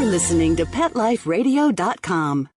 listening to PetLifeRadio.com.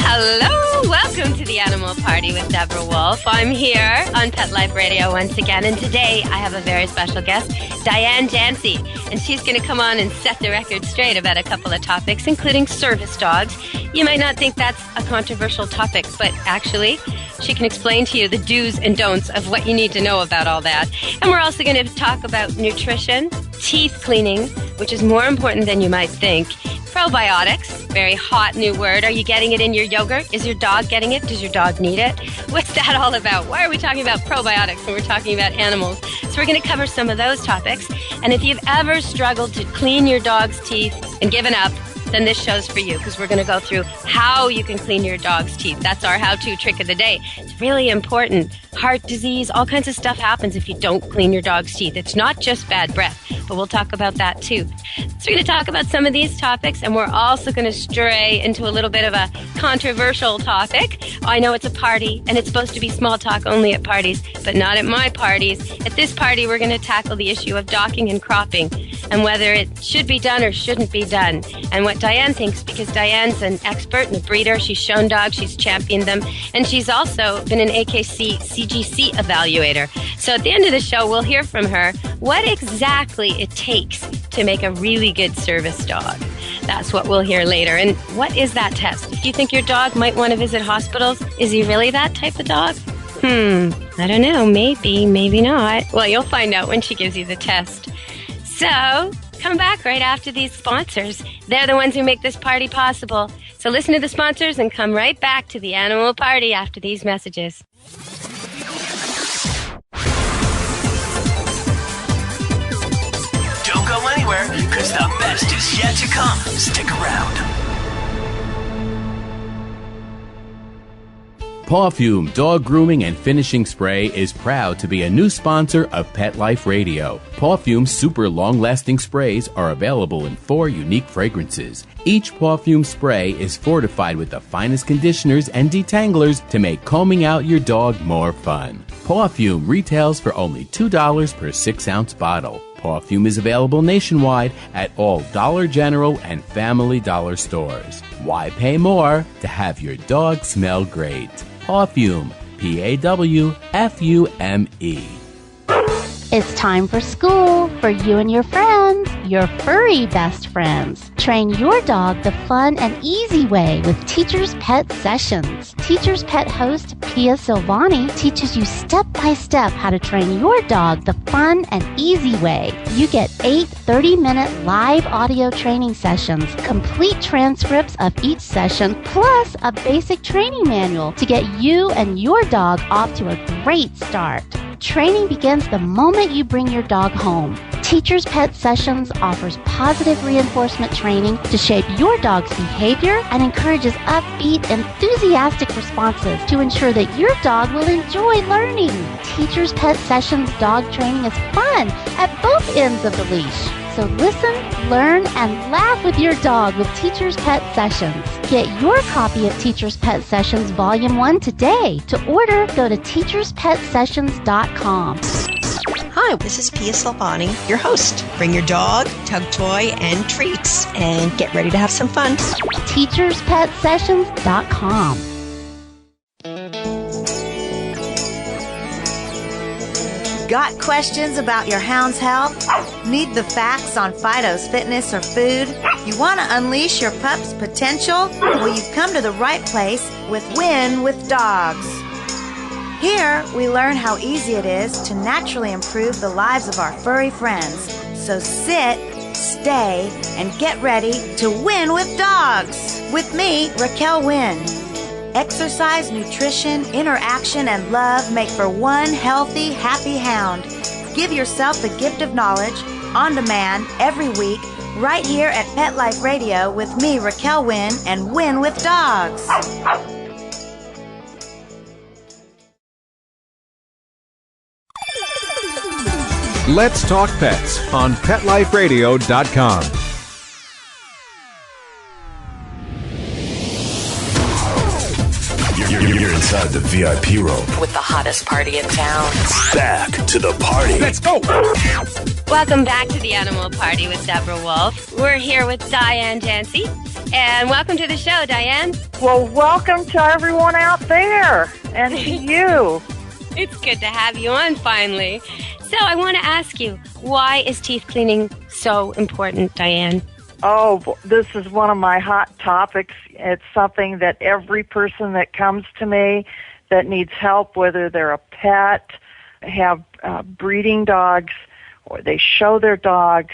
Hello, welcome to the Animal Party with Deborah Wolf. I'm here on Pet Life Radio once again, and today I have a very special guest, Diane Jansey, and she's going to come on and set the record straight about a couple of topics, including service dogs. You might not think that's a controversial topic, but actually, she can explain to you the do's and don'ts of what you need to know about all that. And we're also going to talk about nutrition, teeth cleaning, which is more important than you might think, probiotics, very hot new word. Are you getting it in your yogurt? Is your dog getting it? Does your dog need it? What's that all about? Why are we talking about probiotics when we're talking about animals? So we're going to cover some of those topics. And if you've ever struggled to clean your dog's teeth and given up, then this show's for you, because we're going to go through how you can clean your dog's teeth. That's our how-to trick of the day. It's really important. Heart disease, all kinds of stuff happens if you don't clean your dog's teeth. It's not just bad breath, but we'll talk about that too. So we're going to talk about some of these topics, and we're also going to stray into a little bit of a controversial topic. I know it's a party, and it's supposed to be small talk only at parties, but not at my parties. At this party, we're going to tackle the issue of docking and cropping, and whether it should be done or shouldn't be done, and what Diane thinks, because Diane's an expert and a breeder. She's shown dogs, she's championed them, and she's also been an AKC CGC evaluator. So at the end of the show, we'll hear from her what exactly it takes to make a really good service dog. That's what we'll hear later. And what is that test? If you think your dog might want to visit hospitals, is he really that type of dog? I don't know. Maybe, maybe not. Well, you'll find out when she gives you the test. So come back right after these sponsors. They're the ones who make this party possible. So listen to the sponsors and come right back to the Animal Party after these messages. Don't go anywhere, because the best is yet to come. Stick around. Pawfume Dog Grooming and Finishing Spray is proud to be a new sponsor of Pet Life Radio. Pawfume's super long-lasting sprays are available in 4 unique fragrances. Each Pawfume spray is fortified with the finest conditioners and detanglers to make combing out your dog more fun. Pawfume retails for only $2 per 6-ounce bottle. Pawfume is available nationwide at all Dollar General and Family Dollar stores. Why pay more to have your dog smell great? Pawfume, Pawfume. It's time for school for you and your friends, your furry best friends. Train your dog the fun and easy way with Teacher's Pet Sessions. Teacher's Pet host Pia Silvani teaches you step-by-step how to train your dog the fun and easy way. You get 8 30-minute live audio training sessions, complete transcripts of each session, plus a basic training manual to get you and your dog off to a great start. Training begins the moment you bring your dog home. Teacher's Pet Sessions offers positive reinforcement training to shape your dog's behavior and encourages upbeat, enthusiastic responses to ensure that your dog will enjoy learning. Teacher's Pet Sessions dog training is fun at both ends of the leash. So listen, learn, and laugh with your dog with Teacher's Pet Sessions. Get your copy of Teacher's Pet Sessions Volume 1 today. To order, go to teacherspetsessions.com. Hi, this is Pia Silvani, your host. Bring your dog, tug toy, and treats, and get ready to have some fun. teacherspetsessions.com. Got questions about your hound's health? Need the facts on Fido's fitness or food? You want to unleash your pup's potential? Well, you've come to the right place with Win with Dogs. Here, we learn how easy it is to naturally improve the lives of our furry friends. So sit, stay, and get ready to win with dogs. With me, Raquel Wynn. Exercise, nutrition, interaction, and love make for one healthy, happy hound. Give yourself the gift of knowledge on demand every week right here at Pet Life Radio with me, Raquel Wynn, and Win with Dogs. Let's Talk Pets on PetLifeRadio.com. inside the VIP room with the hottest party in town. Back to the party. Let's go! Welcome back to the Animal Party with Deborah Wolf. We're here with Diane Jansey. And welcome to the show, Diane. Well, welcome to everyone out there and to you. It's good to have you on finally. So I want to ask you, why is teeth cleaning so important, Diane? Oh, this is one of my hot topics. It's something that every person that comes to me that needs help, whether they're a pet, have breeding dogs, or they show their dogs,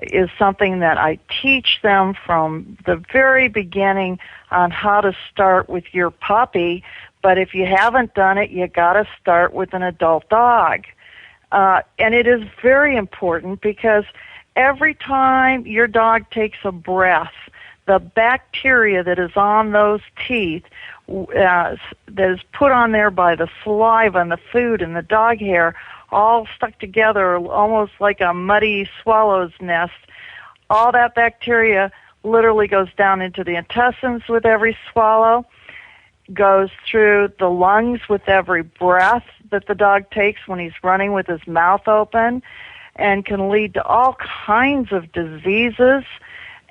is something that I teach them from the very beginning on how to start with your puppy. But if you haven't done it, you got to start with an adult dog. And it is very important because every time your dog takes a breath, the bacteria that is on those teeth, that is put on there by the saliva and the food and the dog hair, all stuck together almost like a muddy swallow's nest, all that bacteria literally goes down into the intestines with every swallow, goes through the lungs with every breath that the dog takes when he's running with his mouth open, and can lead to all kinds of diseases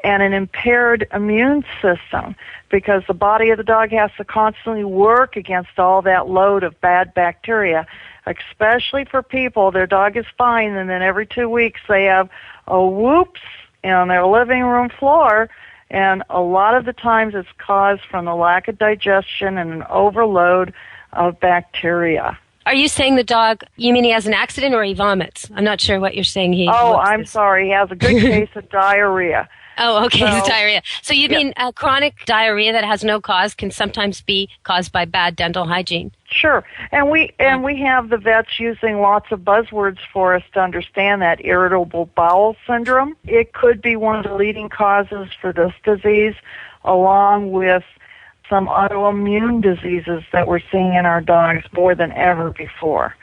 and an impaired immune system because the body of the dog has to constantly work against all that load of bad bacteria, especially for people. Their dog is fine, and then every 2 weeks they have a whoops on their living room floor, and a lot of the times it's caused from the lack of digestion and an overload of bacteria. Are you saying the dog, you mean he has an accident or he vomits? I'm not sure what you're saying. I'm sorry. He has a good case of diarrhea. Oh, okay, so, diarrhea. So you mean chronic diarrhea that has no cause can sometimes be caused by bad dental hygiene? Sure. And we have the vets using lots of buzzwords for us to understand that irritable bowel syndrome. It could be one of the leading causes for this disease, along with some autoimmune diseases that we're seeing in our dogs more than ever before.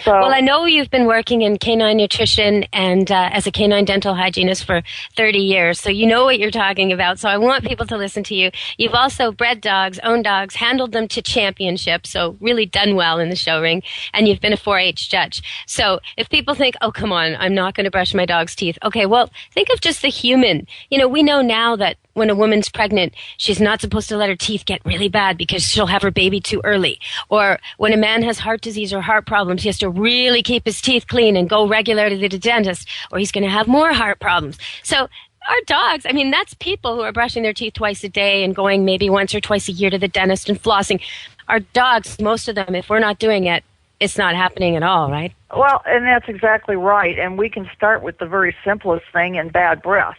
So, well, I know you've been working in canine nutrition and as a canine dental hygienist for 30 years, so you know what you're talking about. So I want people to listen to you. You've also bred dogs, owned dogs, handled them to championship, so really done well in the show ring, and you've been a 4-H judge. So if people think, oh, come on, I'm not going to brush my dog's teeth. Okay, well, think of just the human. You know, we know now that when a woman's pregnant, she's not supposed to let her teeth get really bad because she'll have her baby too early. Or when a man has heart disease or heart problems, he has to really keep his teeth clean and go regularly to the dentist, or he's going to have more heart problems. So our dogs, I mean, that's people who are brushing their teeth twice a day and going maybe once or twice a year to the dentist and flossing. Our dogs, most of them, if we're not doing it, it's not happening at all, right? Well, and that's exactly right. And we can start with the very simplest thing in bad breath.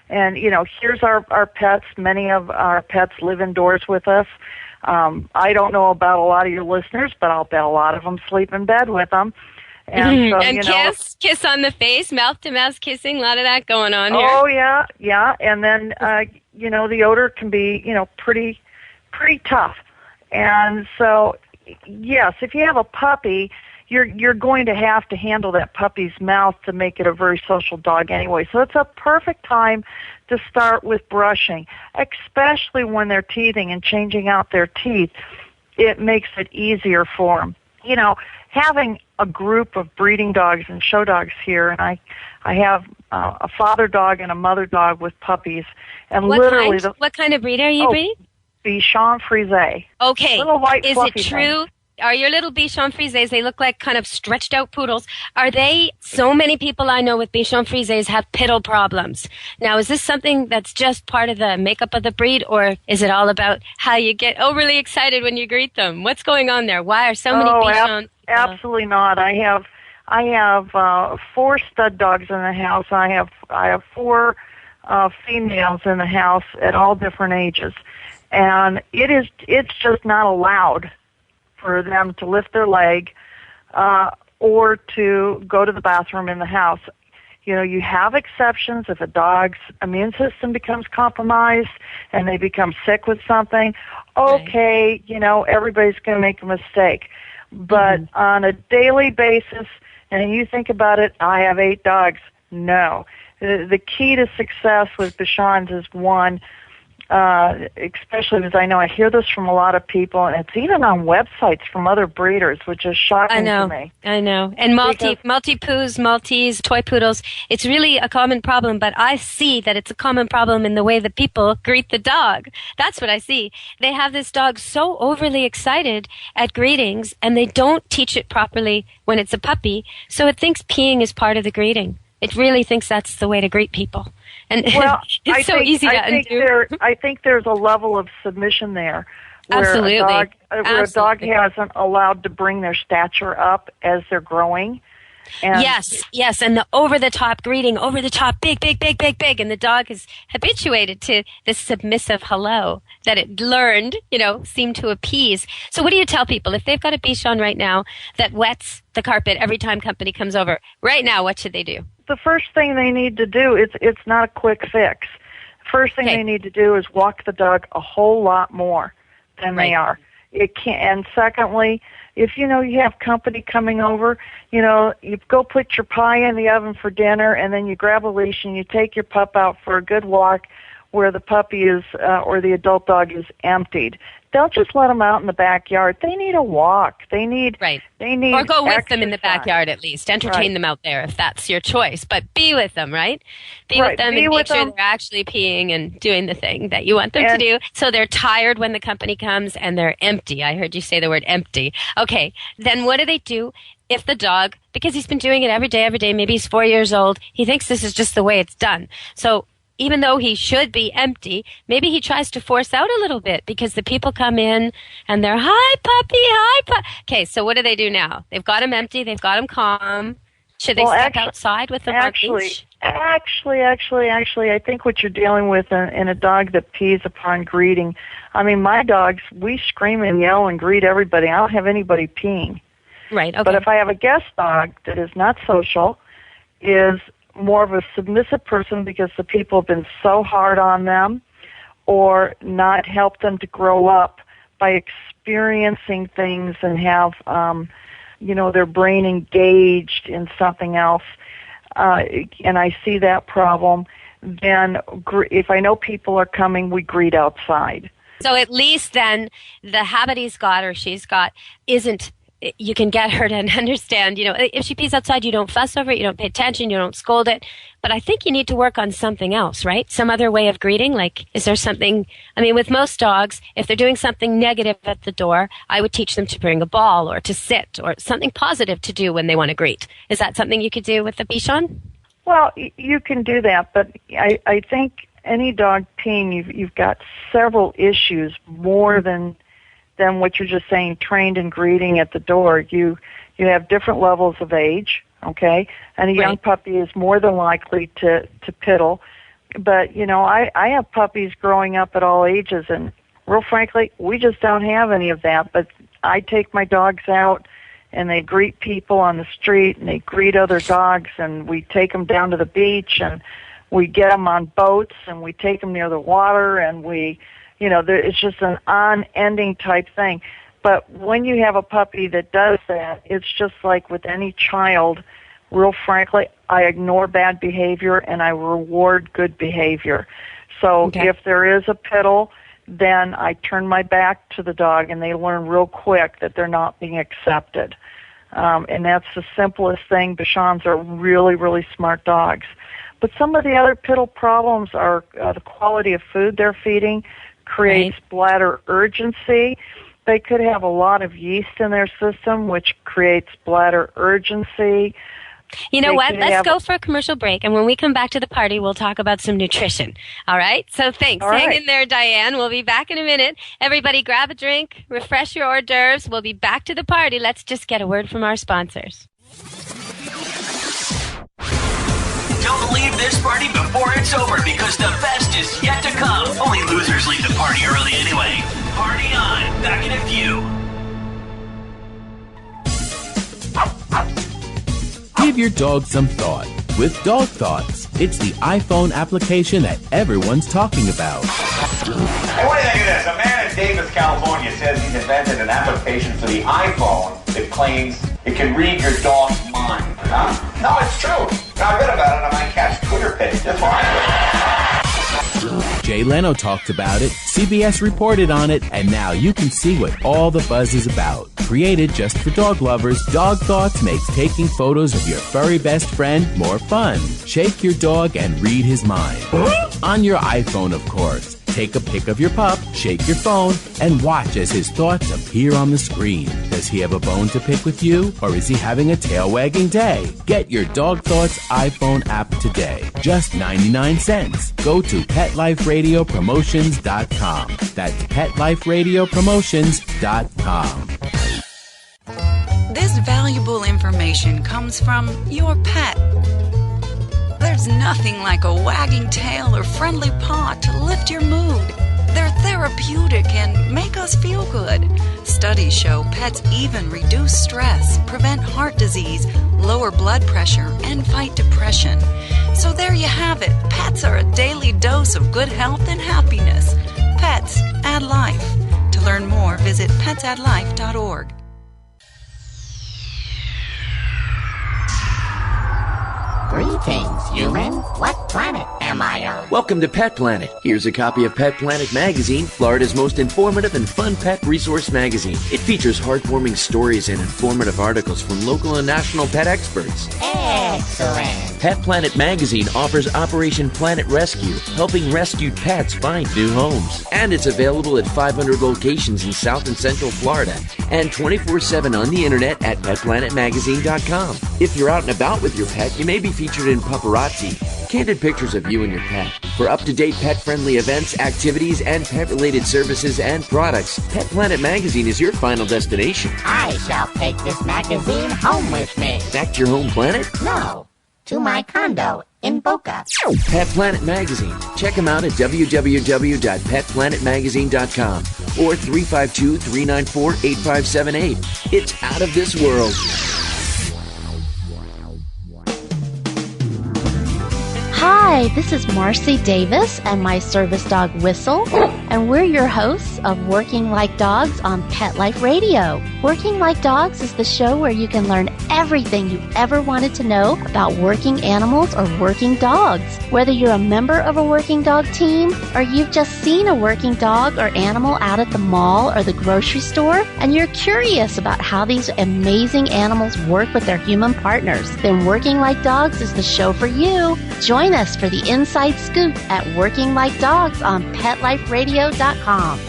And, you know, here's our pets. Many of our pets live indoors with us. I don't know about a lot of your listeners, but I'll bet a lot of them sleep in bed with them. And, so, and kiss on the face, mouth-to-mouth kissing, a lot of that going on here. Oh, yeah. And then, the odor can be, pretty tough. And so, yes, if you have a puppy, you're going to have to handle that puppy's mouth to make it a very social dog anyway. So it's a perfect time to start with brushing, especially when they're teething and changing out their teeth. It makes it easier for them. You know, having a group of breeding dogs and show dogs here, and I have a father dog and a mother dog with puppies, and what kind of breed are you breeding? Bichon Frise. Okay. Little white Is fluffy it true? thing. Are your little Bichon Frises, they look like kind of stretched out poodles. Are they, so many people I know with Bichon Frises have piddle problems. Now, is this something that's just part of the makeup of the breed, or is it all about how you get overly excited when you greet them? What's going on there? Why are so many Bichon? Absolutely not. I have 4 stud dogs in the house. I have 4 females in the house at all different ages. And it's just not allowed for them to lift their leg or to go to the bathroom in the house. You know, you have exceptions if a dog's immune system becomes compromised and they become sick with something. Okay, everybody's going to make a mistake. But on a daily basis, and you think about it, I have 8 dogs. No. The key to success with Bichons is, 1, especially because I know I hear this from a lot of people, and it's even on websites from other breeders, which is shocking to me. I know. And Maltese, Maltese, toy poodles, it's really a common problem, but I see that it's a common problem in the way that people greet the dog. That's what I see. They have this dog so overly excited at greetings, and they don't teach it properly when it's a puppy, so it thinks peeing is part of the greeting. It really thinks that's the way to greet people. And well, it's easy to undo. I think there's a level of submission there where Absolutely. A dog hasn't allowed to bring their stature up as they're growing. And yes, and the over-the-top greeting, over-the-top, big, and the dog is habituated to this submissive hello that it learned, seemed to appease. So what do you tell people if they've got a Bichon right now that wets the carpet every time company comes over? Right now, what should they do? The first thing they need to do, it's not a quick fix. First thing they need to do is walk the dog a whole lot more than they are. And secondly, if you have company coming over, you go put your pie in the oven for dinner, and then you grab a leash and you take your pup out for a good walk where the puppy is or the adult dog is emptied. Don't just let them out in the backyard. They need a walk. They need or go with exercise. them in the backyard at least. Entertain them out there if that's your choice. But be with them, right? Be with them and make sure they're actually peeing and doing the thing that you want them to do. So they're tired when the company comes and they're empty. I heard you say the word empty. Okay, then what do they do if the dog, because he's been doing it every day, maybe he's 4 years old, he thinks this is just the way it's done. So even though he should be empty, maybe he tries to force out a little bit because the people come in and they're, hi, puppy. Okay, so what do they do now? They've got him empty. They've got him calm. Should they step outside with them on leash? Actually, I think what you're dealing with in a dog that pees upon greeting, I mean, my dogs, we scream and yell and greet everybody. I don't have anybody peeing. Right, okay. But if I have a guest dog that is not social, is more of a submissive person because the people have been so hard on them or not helped them to grow up by experiencing things and have, their brain engaged in something else, and I see that problem, then if I know people are coming, we greet outside. So at least then the habit he's got or she's got isn't, you can get her to understand, if she pees outside, you don't fuss over it, you don't pay attention, you don't scold it. But I think you need to work on something else, right? Some other way of greeting, like, is there something, with most dogs, if they're doing something negative at the door, I would teach them to bring a ball or to sit or something positive to do when they want to greet. Is that something you could do with the Bichon? Well, you can do that, but I think any dog peeing, you've got several issues more than what you're just saying, trained in greeting at the door. You have different levels of age, okay? And a young puppy is more than likely to piddle. But, I have puppies growing up at all ages, and real frankly, we just don't have any of that. But I take my dogs out, and they greet people on the street, and they greet other dogs, and we take them down to the beach, and we get them on boats, and we take them near the water, and it's just an unending type thing. But when you have a puppy that does that, it's just like with any child, real frankly, I ignore bad behavior and I reward good behavior. So if there is a piddle, then I turn my back to the dog and they learn real quick that they're not being accepted. And that's the simplest thing. Bichons are really, really smart dogs. But some of the other piddle problems are the quality of food they're feeding, creates bladder urgency. They could have a lot of yeast in their system, which creates bladder urgency. You know what? Let's go for a commercial break, and when we come back to the party, we'll talk about some nutrition. All right? So thanks. Hang in there, Diane. We'll be back in a minute. Everybody grab a drink, refresh your hors d'oeuvres. We'll be back to the party. Let's just get a word from our sponsors. Don't leave this party before it's over because the best is yet to come. Only losers leave the party early anyway. Party on. Back in a few. Give your dog some thought with Dog Thoughts. It's the iPhone application that everyone's talking about. Hey, what do you think of this? A man in Davis, California says he's invented an application for the iPhone that claims it can read your dog's mind. Huh? No, it's true. I read about it on my cat's Twitter page. That's why. Jay Leno talked about it, CBS reported on it, and now you can see what all the buzz is about. Created just for dog lovers, Dog Thoughts makes taking photos of your furry best friend more fun. Shake your dog and read his mind. On your iPhone, of course. Take a pic of your pup, shake your phone, and watch as his thoughts appear on the screen. Does he have a bone to pick with you, or is he having a tail-wagging day? Get your Dog Thoughts iPhone app today. Just 99 cents. Go to PetLifeRadioPromotions.com. That's PetLifeRadioPromotions.com. This valuable information comes from your pet. There's nothing like a wagging tail or friendly paw to lift your mood. They're therapeutic and make us feel good. Studies show pets even reduce stress, prevent heart disease, lower blood pressure, and fight depression. So there you have it. Pets are a daily dose of good health and happiness. Pets add life. To learn more, visit petsaddlife.org. Greetings, human. What planet am I on? Welcome to Pet Planet. Here's a copy of Pet Planet Magazine, Florida's most informative and fun pet resource magazine. It features heartwarming stories and informative articles from local and national pet experts. Excellent. Pet Planet Magazine offers Operation Planet Rescue, helping rescued pets find new homes. And it's available at 500 locations in South and Central Florida and 24/7 on the internet at PetPlanetMagazine.com. If you're out and about with your pet, you may be featured in Paparazzi, candid pictures of you and your pet. For up-to-date pet-friendly events, activities, and pet-related services and products, Pet Planet Magazine is your final destination. I shall take this magazine home with me. Back to your home planet? No, to my condo in Boca. Pet Planet Magazine. Check them out at www.petplanetmagazine.com or 352-394-8578. It's out of this world. Hi, this is Marcy Davis and my service dog Whistle, and we're your hosts of Working Like Dogs on Pet Life Radio. Working Like Dogs is the show where you can learn everything you ever wanted to know about working animals or working dogs. Whether you're a member of a working dog team or you've just seen a working dog or animal out at the mall or the grocery store and you're curious about how these amazing animals work with their human partners, then Working Like Dogs is the show for you. Join us for the inside scoop at Working Like Dogs on PetLifeRadio.com.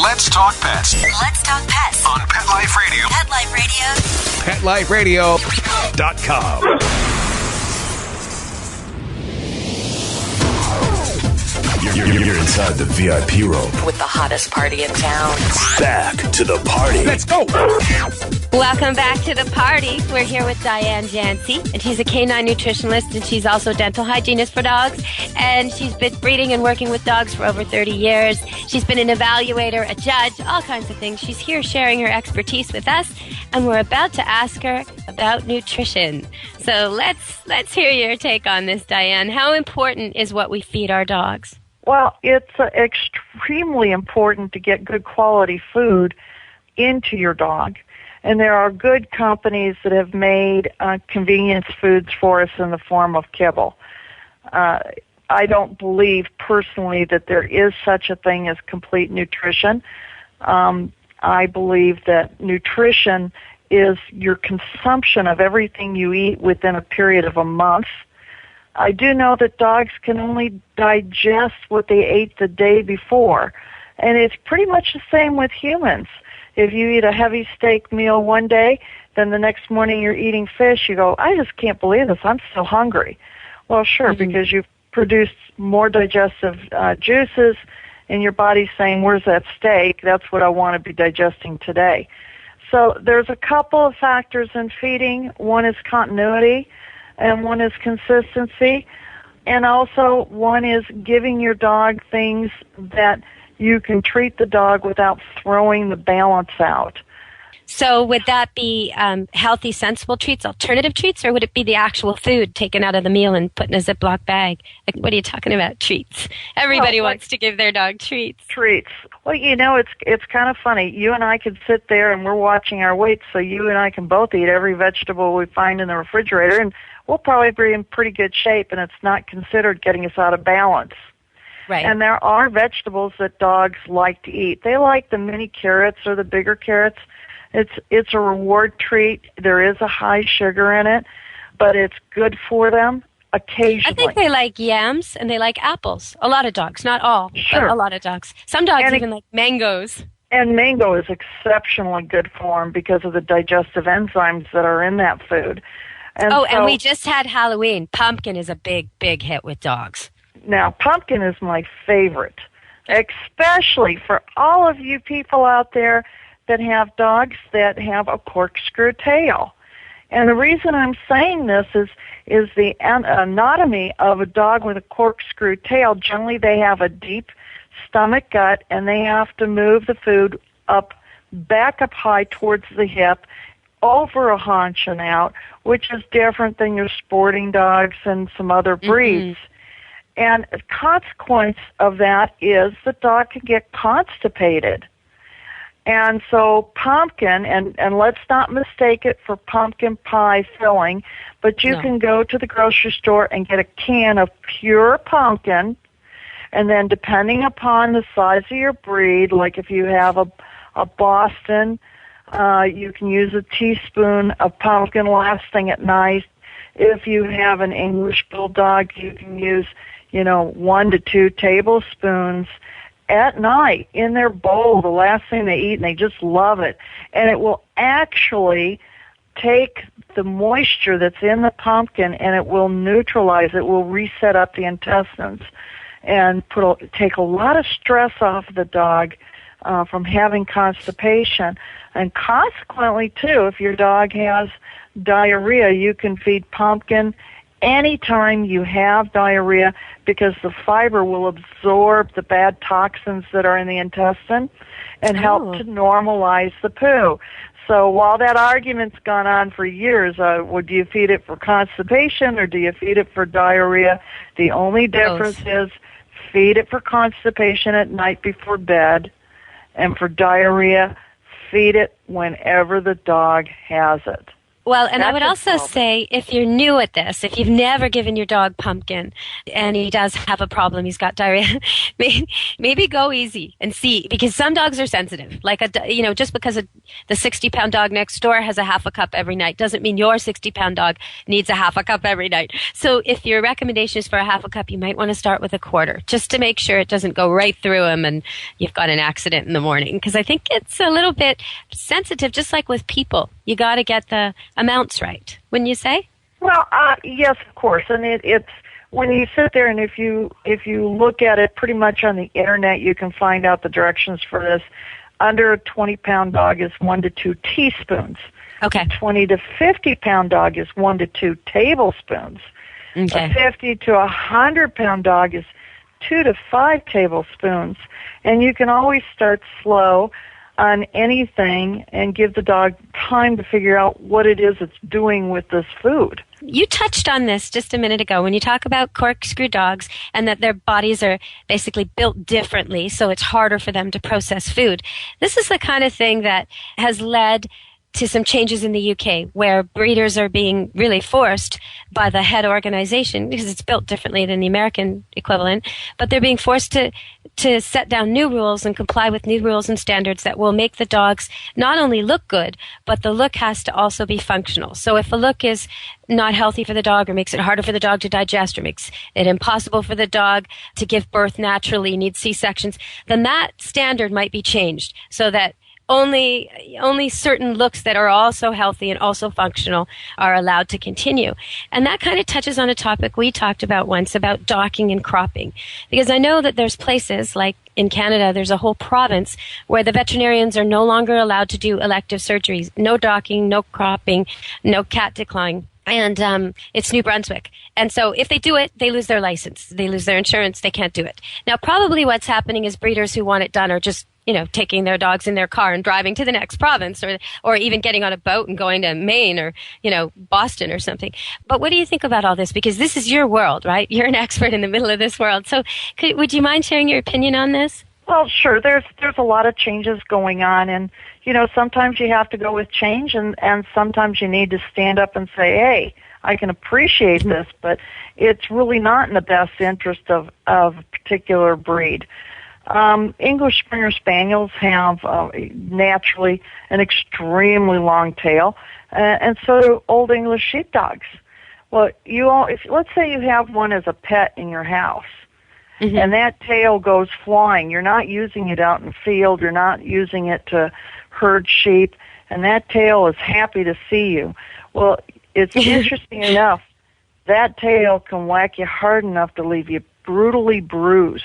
Let's talk pets. Let's talk pets On Pet Life Radio. Pet Life Radio. PetLifeRadio.com. You're inside the VIP room. With the hottest party in town. Back to the party. Let's go. Welcome back to the party. We're here with Diane Jansey, and she's a canine nutritionist, and she's also a dental hygienist for dogs. And she's been breeding and working with dogs for over 30 years. She's been an evaluator, a judge, all kinds of things. She's here sharing her expertise with us, and we're about to ask her about nutrition. So let's hear your take on this, Diane. How important is what we feed our dogs? Well, it's extremely important to get good quality food into your dog. And there are good companies that have made convenience foods for us in the form of kibble. I don't believe personally that there is such a thing as complete nutrition. I believe that nutrition is your consumption of everything you eat within a period of a month. I do know that dogs can only digest what they ate the day before, and it's pretty much the same with humans. If you eat a heavy steak meal one day, then the next morning you're eating fish, you go, I just can't believe this, I'm still hungry. Well, sure, because you've produced more digestive juices, and your body's saying, where's that steak? That's what I want to be digesting today. So there's a couple of factors in feeding. One is continuity, and one is consistency, and also one is giving your dog things that you can treat the dog without throwing the balance out. So would that be healthy, sensible treats, alternative treats, or would it be the actual food taken out of the meal and put in a Ziploc bag? Like, what are you talking about, treats? Everybody wants to give their dog treats. Treats. Well, it's kind of funny. You and I could sit there and we're watching our weight, so you and I can both eat every vegetable we find in the refrigerator, and we'll probably be in pretty good shape, and it's not considered getting us out of balance. Right. And there are vegetables that dogs like to eat. They like the mini carrots or the bigger carrots. It's a reward treat. There is a high sugar in it, but it's good for them occasionally. I think they like yams and they like apples. A lot of dogs, not all, sure. But a lot of dogs. Some dogs even like mangoes. And mango is exceptionally good for them because of the digestive enzymes that are in that food. And we just had Halloween. Pumpkin is a big, big hit with dogs. Now, pumpkin is my favorite, especially for all of you people out there that have dogs that have a corkscrew tail. And the reason I'm saying this is the anatomy of a dog with a corkscrew tail. Generally, they have a deep stomach gut, and they have to move the food back up high towards the hip, over a haunch and out, which is different than your sporting dogs and some other breeds. Mm-hmm. And the consequence of that is the dog can get constipated. And so pumpkin, and let's not mistake it for pumpkin pie filling, but you can go to the grocery store and get a can of pure pumpkin, and then depending upon the size of your breed, like if you have a Boston, you can use a teaspoon of pumpkin last thing at night. If you have an English Bulldog, you can use, 1 to 2 tablespoons at night in their bowl, the last thing they eat, and they just love it. And it will actually take the moisture that's in the pumpkin and it will neutralize it, will reset up the intestines and take a lot of stress off the dog from having constipation. And consequently, too, if your dog has diarrhea, you can feed pumpkin anytime you have diarrhea because the fiber will absorb the bad toxins that are in the intestine and help to normalize the poo. So while that argument's gone on for years, do you feed it for constipation or do you feed it for diarrhea? The only difference is feed it for constipation at night before bed, and for diarrhea, feed it whenever the dog has it. Well, and I would also say, if you're new at this, if you've never given your dog pumpkin and he does have a problem, he's got diarrhea, maybe go easy and see, because some dogs are sensitive. Like, just because the 60-pound dog next door has a half a cup every night doesn't mean your 60-pound dog needs a half a cup every night. So if your recommendation is for a half a cup, you might want to start with a quarter, just to make sure it doesn't go right through him and you've got an accident in the morning. Because I think it's a little bit sensitive, just like with people. You got to get the amounts right, wouldn't you say? Well, yes, of course. And it's when you sit there and if you look at it pretty much on the internet, you can find out the directions for this. Under a 20-pound dog is 1 to 2 teaspoons. Okay. A 20 to 50-pound dog is 1 to 2 tablespoons. Okay. A 50 to 100-pound dog is 2 to 5 tablespoons. And you can always start slow on anything and give the dog time to figure out what it is it's doing with this food. You touched on this just a minute ago when you talk about corkscrew dogs and that their bodies are basically built differently, so it's harder for them to process food. This is the kind of thing that has led to some changes in the UK where breeders are being really forced by the head organization, because it's built differently than the American equivalent, but they're being forced to set down new rules and comply with new rules and standards that will make the dogs not only look good, but the look has to also be functional. So if a look is not healthy for the dog or makes it harder for the dog to digest or makes it impossible for the dog to give birth naturally, needs C-sections, then that standard might be changed so that only certain looks that are also healthy and also functional are allowed to continue. And that kind of touches on a topic we talked about once about docking and cropping. Because I know that there's places like in Canada, there's a whole province where the veterinarians are no longer allowed to do elective surgeries. No docking, no cropping, no cat decline. And it's New Brunswick. And so if they do it, they lose their license. They lose their insurance. They can't do it. Now, probably what's happening is breeders who want it done are just taking their dogs in their car and driving to the next province, or even getting on a boat and going to Maine or, Boston or something. But what do you think about all this? Because this is your world, right? You're an expert in the middle of this world. So would you mind sharing your opinion on this? Well, sure. There's a lot of changes going on, and sometimes you have to go with change, and sometimes you need to stand up and say, hey, I can appreciate this, but it's really not in the best interest of a particular breed. English Springer Spaniels have naturally an extremely long tail, and so do Old English Sheepdogs. Well, let's say you have one as a pet in your house, and that tail goes flying. You're not using it out in the field. You're not using it to herd sheep, and that tail is happy to see you. Well, it's interesting enough, that tail can whack you hard enough to leave you brutally bruised.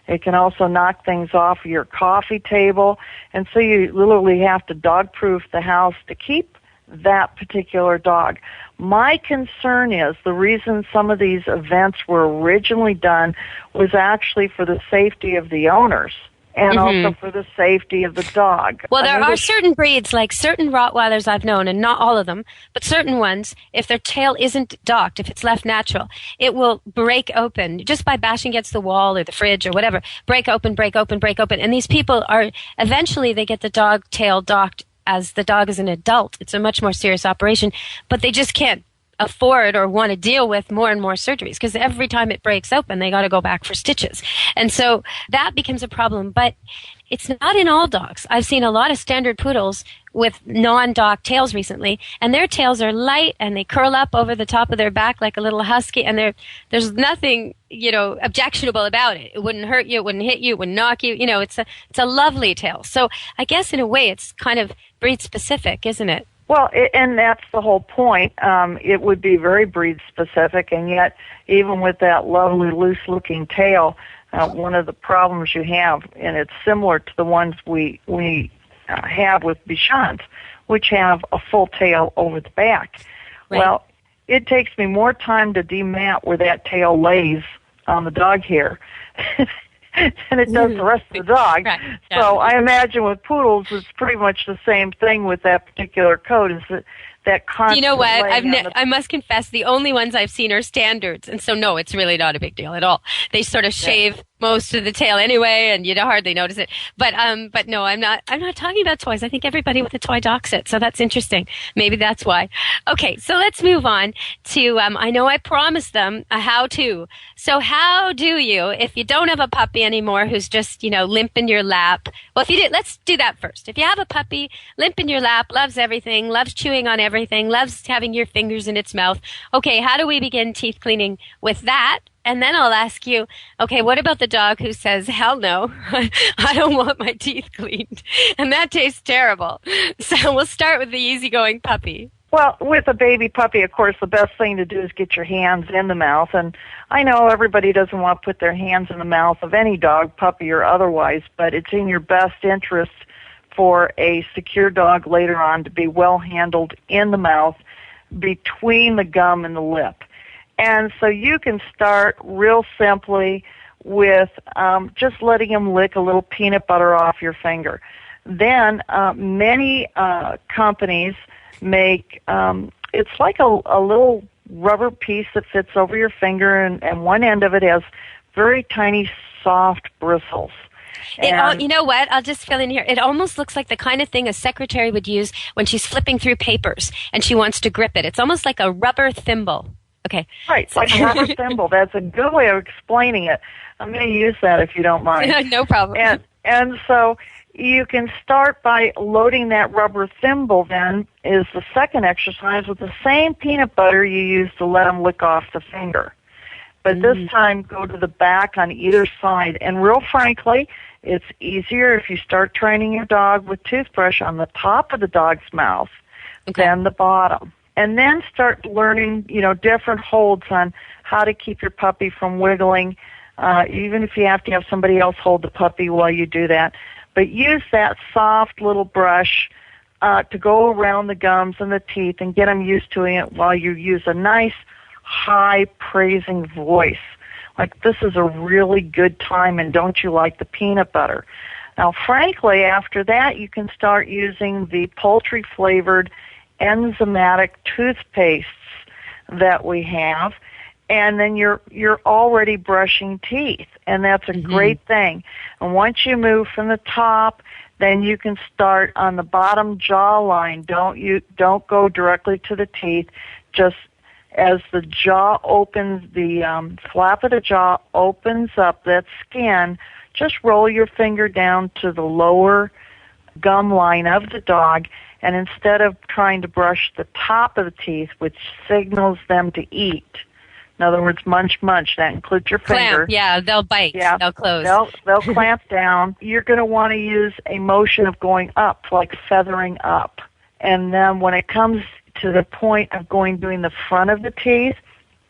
It can also knock things off your coffee table, and so you literally have to dog-proof the house to keep that particular dog. My concern is the reason some of these events were originally done was actually for the safety of the owners and also for the safety of the dog. Well, there are certain breeds, like certain Rottweilers I've known, and not all of them, but certain ones, if their tail isn't docked, if it's left natural, it will break open just by bashing against the wall or the fridge or whatever. Break open. And these people eventually they get the dog tail docked as the dog is an adult. It's a much more serious operation, but they just can't afford or want to deal with more and more surgeries because every time it breaks open, they got to go back for stitches. And so that becomes a problem, but it's not in all dogs. I've seen a lot of standard poodles with non-docked tails recently, and their tails are light and they curl up over the top of their back like a little husky, and there's nothing, objectionable about it. It wouldn't hurt you, it wouldn't hit you, it wouldn't knock you. It's a lovely tail. So I guess in a way it's kind of breed specific, isn't it? Well, and that's the whole point. It would be very breed specific, and yet even with that lovely loose-looking tail, one of the problems you have, and it's similar to the ones we have with Bichons, which have a full tail over the back. Right. Well, it takes me more time to demat where that tail lays on the dog hair than it does the rest of the dog. Right. Yeah. So I imagine with poodles, it's pretty much the same thing with that particular coat. Is that constant? You know what? I must confess, the only ones I've seen are standards, and so no, it's really not a big deal at all. They sort of shave most of the tail anyway, and you'd hardly notice it. But no, I'm not talking about toys. I think everybody with a toy docks it, so that's interesting. Maybe that's why. Okay, so let's move on to, I know I promised them a how-to. So how do you, if you don't have a puppy anymore who's just, limp in your lap, well, if you did, let's do that first. If you have a puppy, limp in your lap, loves everything, loves chewing on everything, loves having your fingers in its mouth, okay, how do we begin teeth cleaning with that? And then I'll ask you, okay, what about the dog who says, hell no, I don't want my teeth cleaned, and that tastes terrible. So we'll start with the easygoing puppy. Well, with a baby puppy, of course, the best thing to do is get your hands in the mouth. And I know everybody doesn't want to put their hands in the mouth of any dog, puppy or otherwise, but it's in your best interest for a secure dog later on to be well handled in the mouth between the gum and the lip. And so you can start real simply with just letting him lick a little peanut butter off your finger. Then many companies make, it's like a little rubber piece that fits over your finger, and one end of it has very tiny, soft bristles. You know what? I'll just fill in here. It almost looks like the kind of thing a secretary would use when she's flipping through papers and she wants to grip it. It's almost like a rubber thimble. Okay. Right, like a rubber thimble. That's a good way of explaining it. I'm going to use that if you don't mind. No problem. And so you can start by loading that rubber thimble, then, is the second exercise with the same peanut butter you use to let them lick off the finger. But this time, go to the back on either side. And real frankly, it's easier if you start training your dog with toothbrush on the top of the dog's mouth than the bottom. And then start learning, different holds on how to keep your puppy from wiggling, even if you have to have somebody else hold the puppy while you do that. But use that soft little brush to go around the gums and the teeth and get them used to it while you use a nice, high, praising voice. Like, this is a really good time, and don't you like the peanut butter? Now, frankly, after that, you can start using the poultry-flavored enzymatic toothpastes that we have, and then you're already brushing teeth, and that's a great thing. And once you move from the top, then you can start on the bottom jawline. Don't go directly to the teeth. Just as the jaw opens, the flap of the jaw opens up, that skin, just roll your finger down to the lower gum line of the dog, and instead of trying to brush the top of the teeth, which signals them to eat, in other words, munch, munch, that includes your finger. Clamp, yeah, they'll bite, they'll close. They'll clamp down. You're going to want to use a motion of going up, like feathering up. And then when it comes to the point of doing the front of the teeth,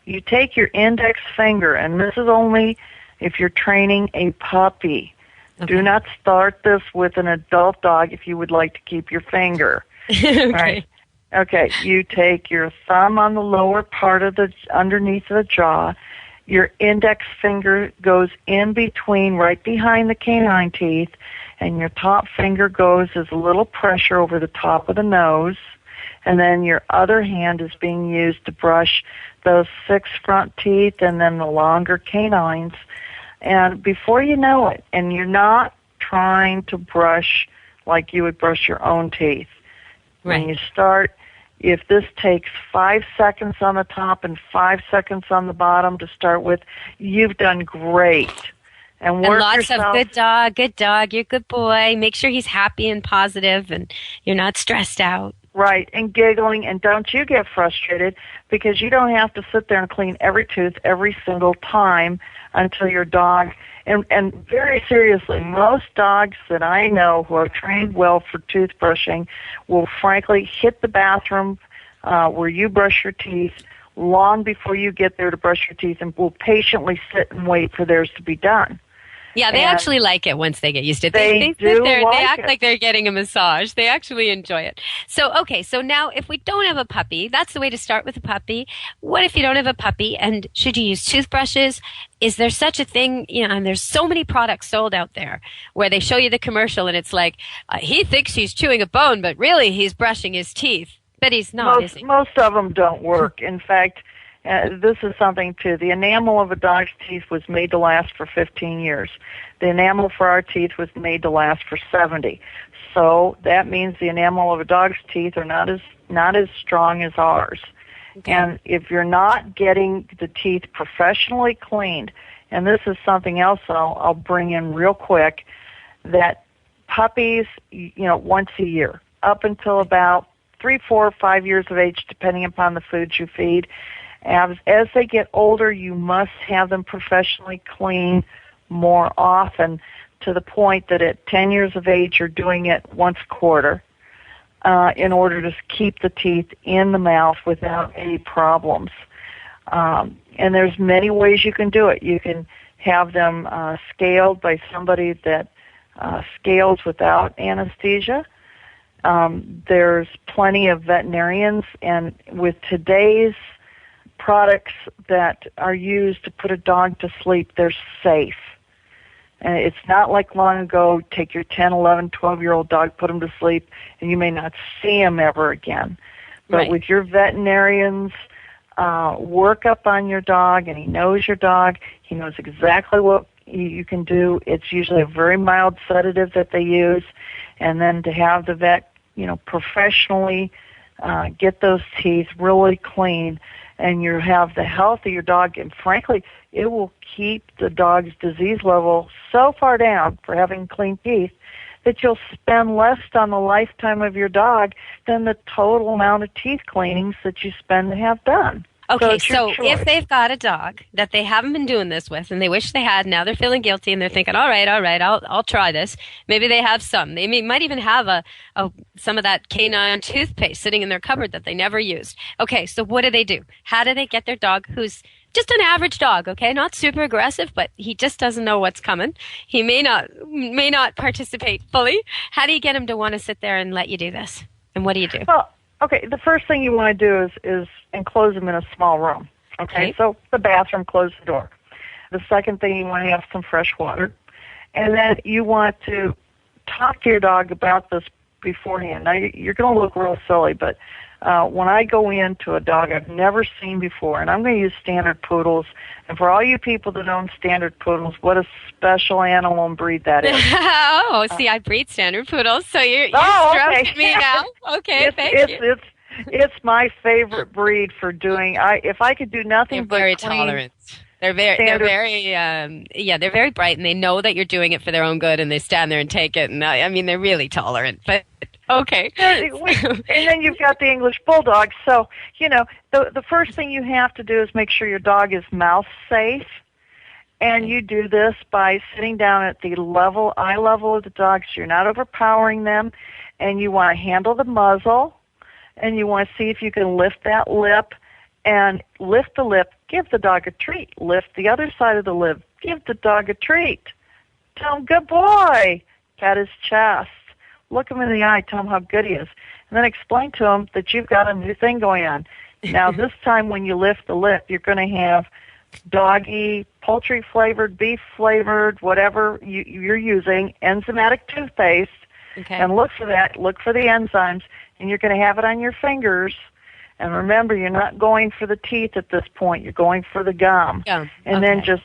you take your index finger, and this is only if you're training a puppy. Okay. Do not start this with an adult dog if you would like to keep your finger. Okay. Right? Okay, you take your thumb on the lower part of underneath the jaw. Your index finger goes in between, right behind the canine teeth, and your top finger goes as a little pressure over the top of the nose. And then your other hand is being used to brush those 6 front teeth and then the longer canines. And before you know it, and you're not trying to brush like you would brush your own teeth. Right. When you start, if this takes 5 seconds on the top and 5 seconds on the bottom to start with, you've done great. And work lots yourself. of good dog, you're a good boy. Make sure he's happy and positive and you're not stressed out. Right, and giggling, and don't you get frustrated because you don't have to sit there and clean every tooth every single time until your dog, and very seriously, most dogs that I know who are trained well for toothbrushing will frankly hit the bathroom where you brush your teeth long before you get there to brush your teeth and will patiently sit and wait for theirs to be done. Yeah, they actually like it once they get used to it. They sit there, like they act it. like they're getting a massage. They actually enjoy it. So, okay, so now if we don't have a puppy, that's the way to start with a puppy. What if you don't have a puppy, and should you use toothbrushes? Is there such a thing, and there's so many products sold out there where they show you the commercial and it's like, he thinks he's chewing a bone, but really he's brushing his teeth. But he's not, is he? Most of them don't work. In fact, this is something, too. The enamel of a dog's teeth was made to last for 15 years. The enamel for our teeth was made to last for 70. So that means the enamel of a dog's teeth are not as strong as ours. Okay. And if you're not getting the teeth professionally cleaned, and this is something else I'll bring in real quick, that puppies, once a year, up until about 3, 4, 5 years of age, depending upon the foods you feed, as they get older, you must have them professionally cleaned more often, to the point that at 10 years of age, you're doing it once a quarter in order to keep the teeth in the mouth without any problems. And there's many ways you can do it. You can have them scaled by somebody that scales without anesthesia. There's plenty of veterinarians, and with today's products that are used to put a dog to sleep, they're safe. And it's not like long ago, take your 10, 11, 12-year-old dog, put him to sleep, and you may not see him ever again. But right. With your veterinarians, work up on your dog, and he knows your dog. He knows exactly what you can do. It's usually a very mild sedative that they use. And then to have the vet, professionally get those teeth really clean, and you have the health of your dog, and frankly, it will keep the dog's disease level so far down for having clean teeth that you'll spend less on the lifetime of your dog than the total amount of teeth cleanings that you spend to have done. Okay, so if they've got a dog that they haven't been doing this with and they wish they had, now they're feeling guilty and they're thinking, all right, I'll try this. Maybe they have some. They might even have some of that canine toothpaste sitting in their cupboard that they never used. Okay, so what do? How do they get their dog who's just an average dog, okay? Not super aggressive, but he just doesn't know what's coming. He may not participate fully. How do you get him to want to sit there and let you do this? And what do you do? Well, okay, the first thing you want to do is enclose them in a small room. Okay, so the bathroom, close the door. The second thing, you want to have some fresh water. And then you want to talk to your dog about this beforehand. Now, you're going to look real silly, but when I go into a dog I've never seen before, and I'm going to use standard poodles, and for all you people that own standard poodles, what a special animal and breed that is. Oh, see, I breed standard poodles, so you're stroking me now. Okay, thank you. It's my favorite breed for doing. If I could do nothing but very clean, tolerant. They're very bright, and they know that you're doing it for their own good, and they stand there and take it. And I mean, they're really tolerant. But okay. And then you've got the English Bulldog. So the first thing you have to do is make sure your dog is mouth safe, and you do this by sitting down at the eye level of the dog, so you're not overpowering them, and you want to handle the muzzle, and you want to see if you can lift that lip. And lift the lip, give the dog a treat. Lift the other side of the lip, give the dog a treat. Tell him, good boy. Pat his chest. Look him in the eye, tell him how good he is. And then explain to him that you've got a new thing going on. Now, this time when you lift the lip, you're going to have doggy, poultry-flavored, beef-flavored, whatever you're using, enzymatic toothpaste. Okay. And look for that. Look for the enzymes. And you're going to have it on your fingers. And remember, you're not going for the teeth at this point. You're going for the gum. And then just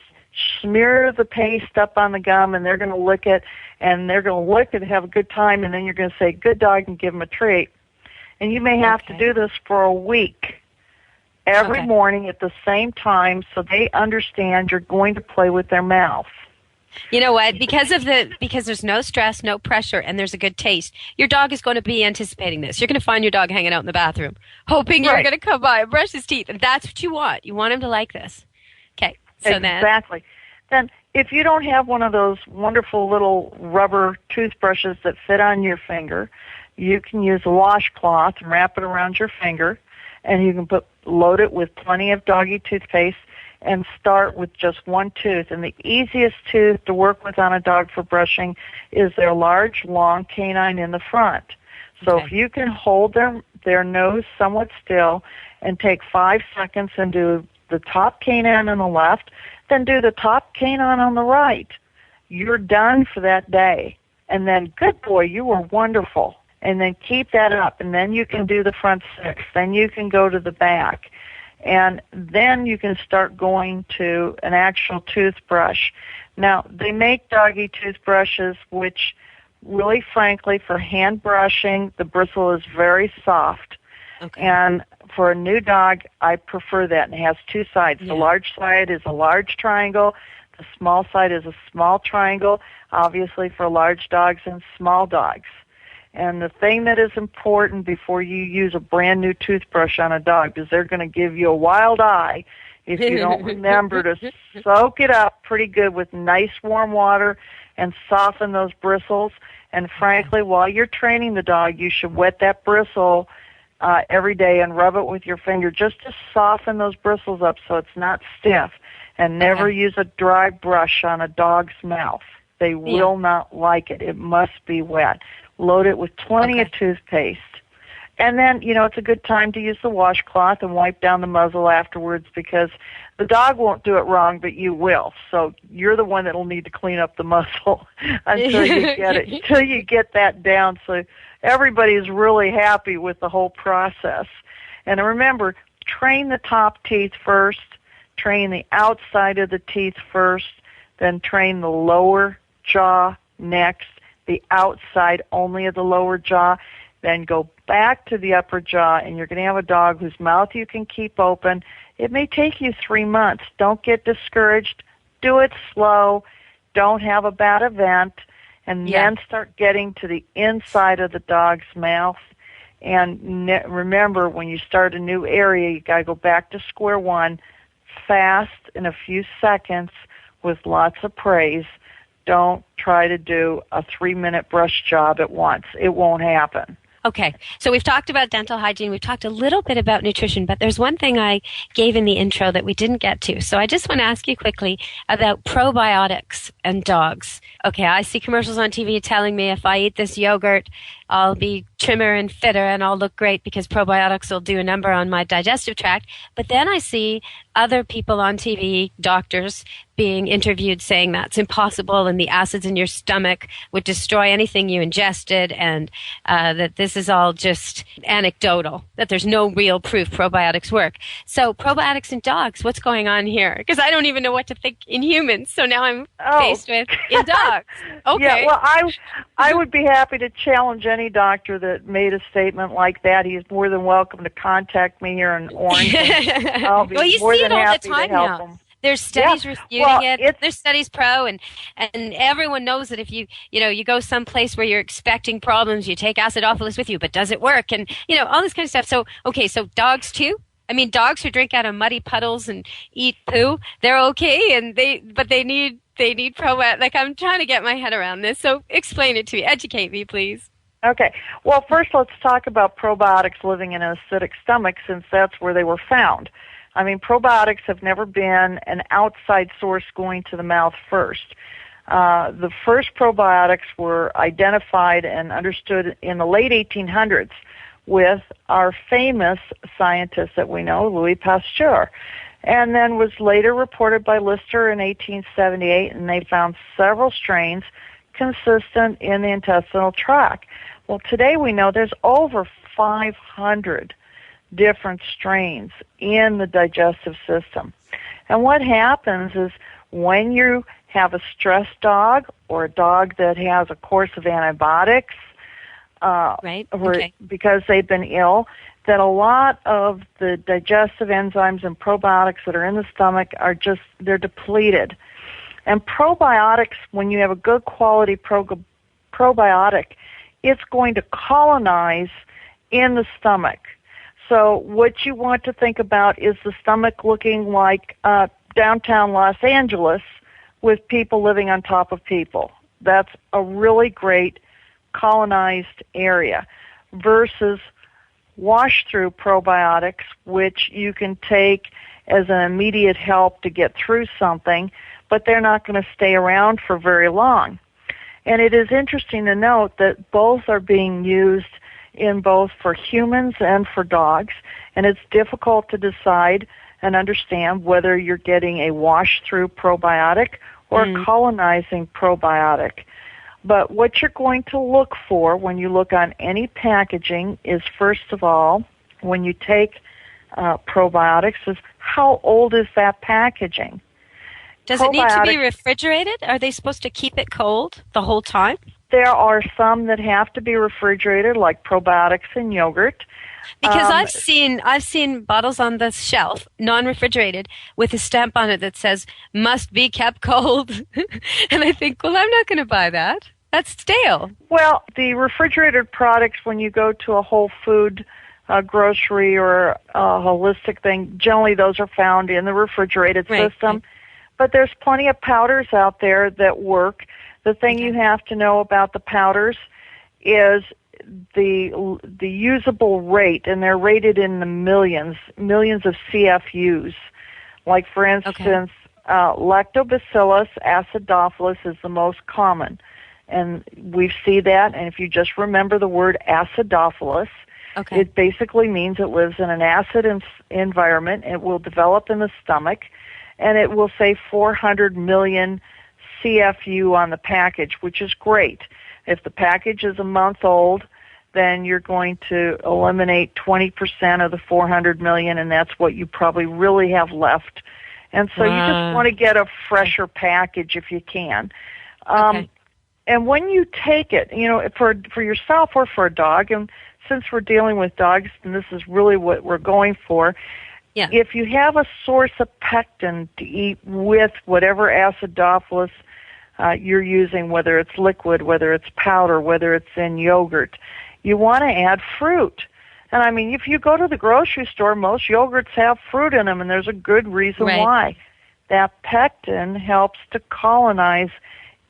smear the paste up on the gum, and they're going to lick it, and they're going to lick it and have a good time, and then you're going to say, good dog, and give them a treat. And you may have to do this for a week, every morning at the same time, so they understand you're going to play with their mouth. You know what? Because there's no stress, no pressure, and there's a good taste, your dog is going to be anticipating this. You're going to find your dog hanging out in the bathroom, hoping you're going to come by and brush his teeth. And that's what you want. You want him to like this. Okay. So exactly. Then if you don't have one of those wonderful little rubber toothbrushes that fit on your finger, you can use a washcloth and wrap it around your finger, and you can load it with plenty of doggy toothpaste, and start with just one tooth. And the easiest tooth to work with on a dog for brushing is their large, long canine in the front. So if you can hold their nose somewhat still and take 5 seconds and do the top canine on the left, then do the top canine on the right, you're done for that day. And then, good boy, you were wonderful. And then keep that up. And then you can do the front 6. Then you can go to the back. And then you can start going to an actual toothbrush. Now, they make doggy toothbrushes, which really, frankly, for hand brushing, the bristle is very soft. And for a new dog, I prefer that. And it has two sides. The large side is a large triangle. The small side is a small triangle, obviously for large dogs and small dogs. And the thing that is important before you use a brand new toothbrush on a dog is they're going to give you a wild eye if you don't remember to soak it up pretty good with nice warm water and soften those bristles. And frankly, while you're training the dog, you should wet that bristle every day and rub it with your finger just to soften those bristles up so it's not stiff. And never use a dry brush on a dog's mouth. They will not like it. It must be wet. Load it with plenty of toothpaste. And then, it's a good time to use the washcloth and wipe down the muzzle afterwards because the dog won't do it wrong, but you will. So you're the one that will need to clean up the muzzle until you get that down. So everybody's really happy with the whole process. And remember, train the top teeth first, train the outside of the teeth first, then train the lower jaw next, the outside only of the lower jaw, then go back to the upper jaw, and you're going to have a dog whose mouth you can keep open. It may take you 3 months. Don't get discouraged. Do it slow. Don't have a bad event. And then start getting to the inside of the dog's mouth. And remember, when you start a new area, you got to go back to square one, fast in a few seconds with lots of praise. Don't try to do a 3-minute brush job at once. It won't happen. Okay, so we've talked about dental hygiene. We've talked a little bit about nutrition, but there's one thing I gave in the intro that we didn't get to. So I just want to ask you quickly about probiotics and dogs. Okay, I see commercials on TV telling me if I eat this yogurt, I'll be trimmer and fitter and I'll look great because probiotics will do a number on my digestive tract. But then I see other people on TV, doctors, being interviewed saying that's impossible and the acids in your stomach would destroy anything you ingested, and that this is all just anecdotal, that there's no real proof probiotics work. So probiotics in dogs, what's going on here? Because I don't even know what to think in humans, so now I'm faced with in dogs. Okay. Yeah, well, I would be happy to challenge any doctor that made a statement like that. He's more than welcome to contact me here in Orange. I'll be well, you more see than it all happy the time to help now. him. There's studies refuting it. There's studies pro, and everyone knows that if you go someplace where you're expecting problems, you take acidophilus with you, but does it work? And all this kind of stuff. So so dogs too. I mean, dogs who drink out of muddy puddles and eat poo, they're okay, but they need probiotics. Like, I'm trying to get my head around this. So explain it to me. Educate me, please. Okay. Well, first let's talk about probiotics living in an acidic stomach, since that's where they were found. I mean, probiotics have never been an outside source going to the mouth first. The first probiotics were identified and understood in the late 1800s with our famous scientist that we know, Louis Pasteur, and then was later reported by Lister in 1878, and they found several strains consistent in the intestinal tract. Well, today we know there's over 500 different strains in the digestive system. And what happens is when you have a stressed dog or a dog that has a course of antibiotics, because they've been ill, that a lot of the digestive enzymes and probiotics that are in the stomach they're depleted. And probiotics, when you have a good quality probiotic, it's going to colonize in the stomach. So what you want to think about is the stomach looking like downtown Los Angeles with people living on top of people. That's a really great colonized area versus wash-through probiotics, which you can take as an immediate help to get through something, but they're not going to stay around for very long. And it is interesting to note that both are being used in both for humans and for dogs, and it's difficult to decide and understand whether you're getting a wash-through probiotic or a colonizing probiotic. But what you're going to look for when you look on any packaging is, first of all, when you take probiotics, is how old is that packaging? Does it need to be refrigerated? Are they supposed to keep it cold the whole time? There are some that have to be refrigerated, like probiotics in yogurt. Because I've seen bottles on the shelf, non-refrigerated, with a stamp on it that says, must be kept cold. And I think, well, I'm not going to buy that. That's stale. Well, the refrigerated products, when you go to a whole food grocery or a holistic thing, generally those are found in the refrigerated system. But there's plenty of powders out there that work. The thing you have to know about the powders is the usable rate, and they're rated in the millions of CFUs. Like, for instance, Lactobacillus acidophilus is the most common. And we see that, and if you just remember the word acidophilus, it basically means it lives in an acid environment. It will develop in the stomach, and it will say 400 million CFU on the package, which is great. If the package is a month old, then you're going to eliminate 20% of the 400 million, and that's what you probably really have left. And so you just want to get a fresher package if you can. And when you take it, for yourself or for a dog, and since we're dealing with dogs, and this is really what we're going for, if you have a source of pectin to eat with whatever acidophilus you're using, whether it's liquid, whether it's powder, whether it's in yogurt, you want to add fruit. And I mean, if you go to the grocery store, most yogurts have fruit in them, and there's a good reason why. That pectin helps to colonize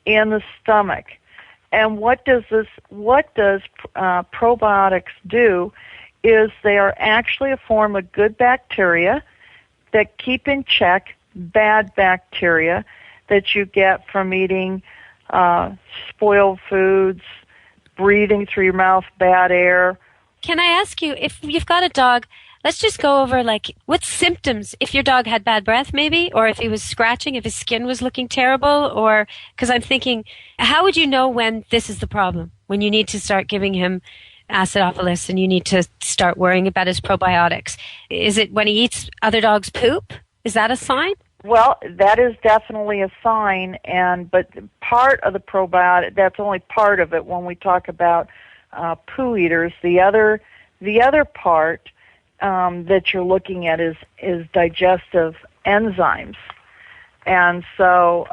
in the stomach. And what does probiotics do is they are actually a form of good bacteria that keep in check bad bacteria that you get from eating spoiled foods, breathing through your mouth, bad air. Can I ask you, if you've got a dog, let's just go over, like, what symptoms, if your dog had bad breath maybe, or if he was scratching, if his skin was looking terrible, or, because I'm thinking, how would you know when this is the problem? When you need to start giving him acidophilus and you need to start worrying about his probiotics? Is it when he eats other dogs' poop? Is that a sign? Well, that is definitely a sign, but part of the probiotic, that's only part of it when we talk about poo eaters. The other part that you're looking at is digestive enzymes. And so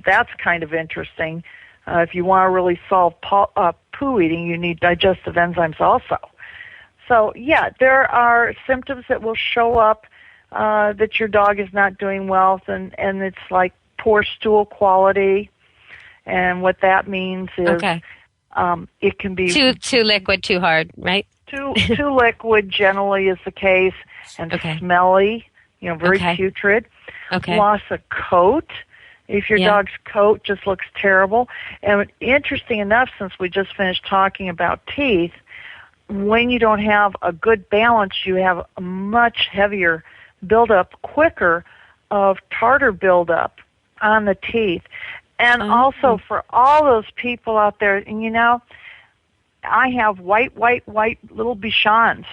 that's kind of interesting. If you want to really solve poo eating, you need digestive enzymes also. So, yeah, there are symptoms that will show up that your dog is not doing well, and it's like poor stool quality. And what that means is it can be too liquid, too hard, right? Too liquid generally is the case, and smelly, very putrid. Loss of coat. If your dog's coat just looks terrible. And interesting enough, since we just finished talking about teeth, when you don't have a good balance, you have a much heavier buildup, quicker of tartar buildup on the teeth. And also for all those people out there, and I have white little Bichons.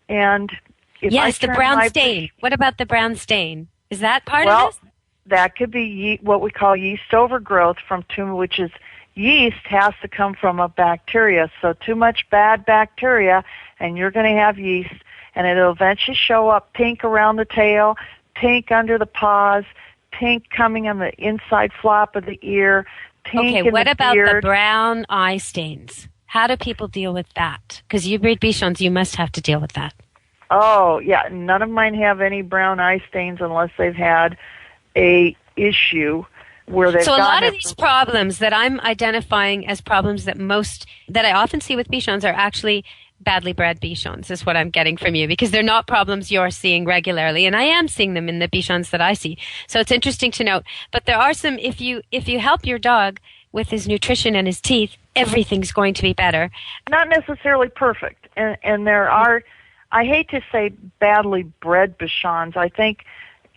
And if the brown stain. What about the brown stain? Is that part of this? That could be what we call yeast overgrowth from which is yeast has to come from a bacteria. So too much bad bacteria, and you're going to have yeast, and it'll eventually show up pink around the tail, pink under the paws, pink coming on the inside flap of the ear, pink in the beard. What about the brown eye stains? How do people deal with that? Because you breed Bichons, you must have to deal with that. Oh, yeah. None of mine have any brown eye stains unless they've had a issue where they've So a lot of these problems that I'm identifying as problems that I often see with Bichons are actually badly bred Bichons, is what I'm getting from you, because they're not problems you're seeing regularly, and I am seeing them in the Bichons that I see. So it's interesting to note. But there are some, if you help your dog with his nutrition and his teeth, everything's going to be better. Not necessarily perfect. And there are, I hate to say badly bred Bichons. I think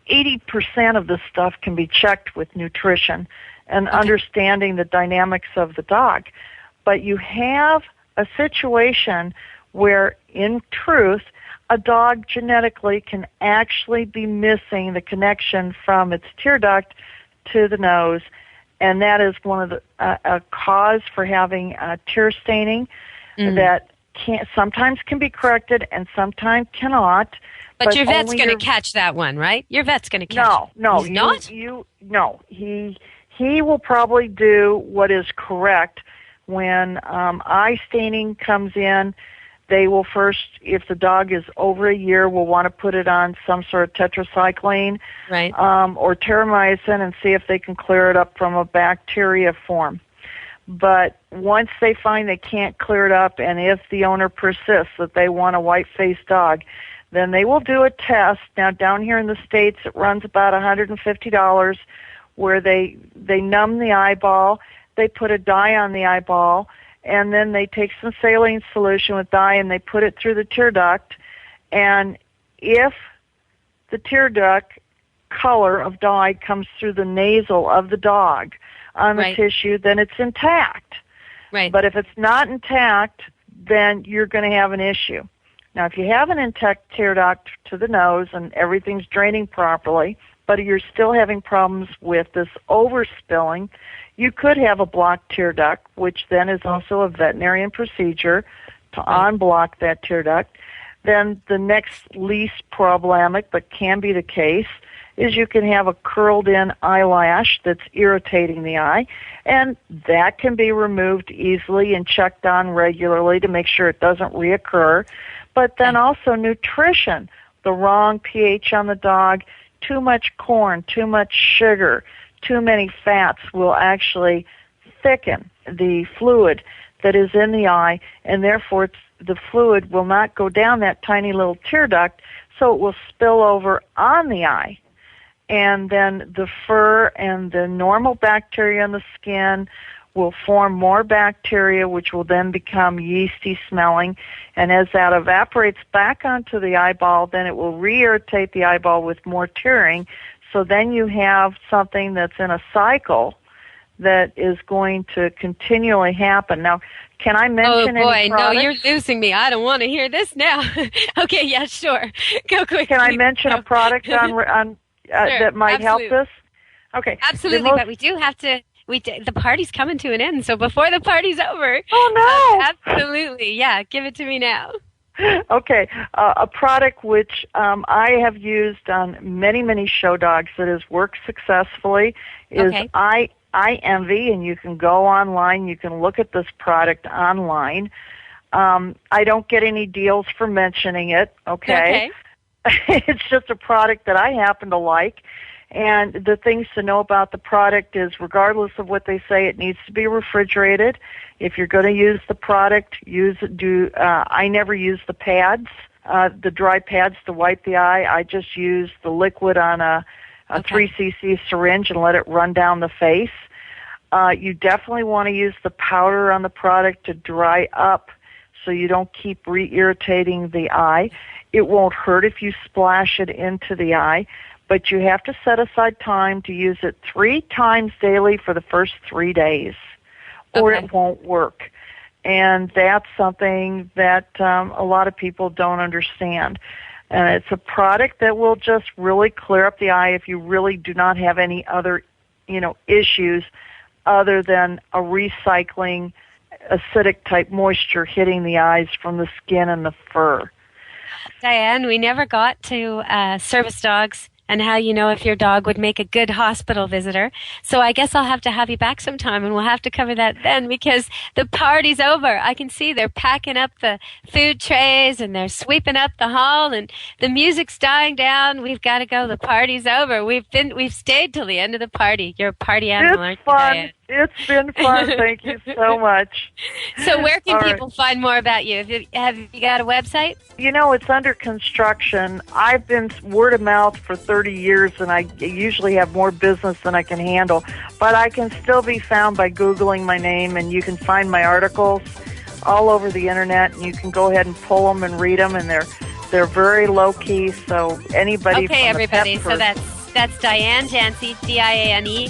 80% of this stuff can be checked with nutrition and understanding the dynamics of the dog. But you have a situation where, in truth, a dog genetically can actually be missing the connection from its tear duct to the nose, and that is one of the a cause for having tear staining that sometimes can be corrected and sometimes cannot. But your vet's going to catch that one, right? Your vet's going to catch it. No, he's not. No, he will probably do what is correct. When eye staining comes in, they will first, if the dog is over a year, will want to put it on some sort of tetracycline or terramycin and see if they can clear it up from a bacteria form. But once they find they can't clear it up, and if the owner persists that they want a white-faced dog, then they will do a test. Now, down here in the States, it runs about $150, where they numb the eyeball, they put a dye on the eyeball, and then they take some saline solution with dye and they put it through the tear duct. And if the tear duct color of dye comes through the nasal of the dog on the tissue, then it's intact. Right. But if it's not intact, then you're going to have an issue. Now, if you have an intact tear duct to the nose and everything's draining properly, but you're still having problems with this overspilling, you could have a blocked tear duct, which then is also a veterinarian procedure to unblock that tear duct. Then the next least problematic, but can be the case, is you can have a curled-in eyelash that's irritating the eye, and that can be removed easily and checked on regularly to make sure it doesn't reoccur. But then also nutrition, the wrong pH on the dog, too much corn, too much sugar, too many fats will actually thicken the fluid that is in the eye, and therefore the fluid will not go down that tiny little tear duct, so it will spill over on the eye. And then the fur and the normal bacteria in the skin will form more bacteria, which will then become yeasty smelling. And as that evaporates back onto the eyeball, then it will re-irritate the eyeball with more tearing. So then you have something that's in a cycle that is going to continually happen. Now, can I mention any products? No, you're losing me. I don't want to hear this now. Okay, yeah, sure. Go quick. Can I mention a product on sure, that might help this? Okay. Absolutely, but we do have to. The party's coming to an end, so before the party's over. Oh, no. Absolutely, yeah. Give it to me now. Okay. A product which I have used on many, many show dogs that has worked successfully is I Envy, and you can go online. You can look at this product online. I don't get any deals for mentioning it, okay? It's just a product that I happen to like. And the things to know about the product is, regardless of what they say, it needs to be refrigerated. If you're going to use the product, I never use the pads, the dry pads to wipe the eye. I just use the liquid on a 3 cc syringe and let it run down the face. You definitely want to use the powder on the product to dry up so you don't keep re-irritating the eye. It won't hurt if you splash it into the eye, but you have to set aside time to use it 3 times daily for the first 3 days, or it won't work. And that's something that a lot of people don't understand. And it's a product that will just really clear up the eye if you really do not have any other, issues other than a recycling acidic type moisture hitting the eyes from the skin and the fur. Diane, we never got to service dogs and how you know if your dog would make a good hospital visitor. So I guess I'll have to have you back sometime, and we'll have to cover that then, because the party's over. I can see they're packing up the food trays and they're sweeping up the hall, and the music's dying down. We've got to go. The party's over. We've stayed till the end of the party. You're a party animal, aren't you, Diane? It's been fun. Thank you so much. So where can people find more about you? Have you got a website? It's under construction. I've been word of mouth for 30 years, and I usually have more business than I can handle. But I can still be found by Googling my name, and you can find my articles all over the Internet, and you can go ahead and pull them and read them, and they're very low-key, so anybody Okay, everybody, so that's Diane Jansey, Diane Jansey,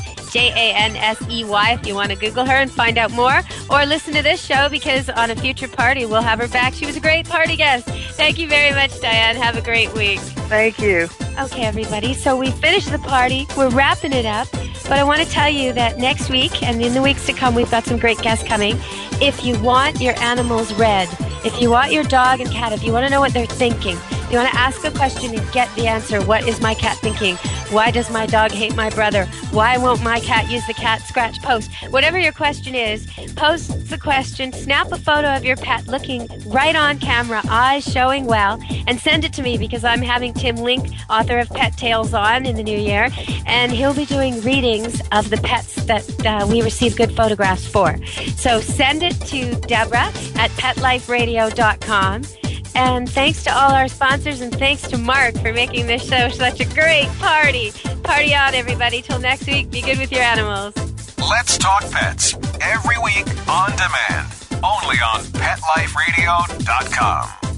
if you want to Google her and find out more, or listen to this show, because on a future party we'll have her back. She was a great party guest. Thank you very much, Diane. Have a great week. Thank you. Okay, everybody, so we finished the party. We're wrapping it up, but I want to tell you that next week and in the weeks to come, we've got some great guests coming. If you want your animals read, if you want your dog and cat, if you want to know what they're thinking, you want to ask a question and get the answer. What is my cat thinking? Why does my dog hate my brother? Why won't my cat use the cat scratch post? Whatever your question is, post the question, snap a photo of your pet looking right on camera, eyes showing well, and send it to me, because I'm having Tim Link, author of Pet Tales, on in the new year, and he'll be doing readings of the pets that we receive good photographs for. So send it to Deborah at PetLifeRadio.com. And thanks to all our sponsors, and thanks to Mark for making this show such a great party. Party on, everybody. Till next week, be good with your animals. Let's Talk Pets, every week on demand, only on PetLifeRadio.com.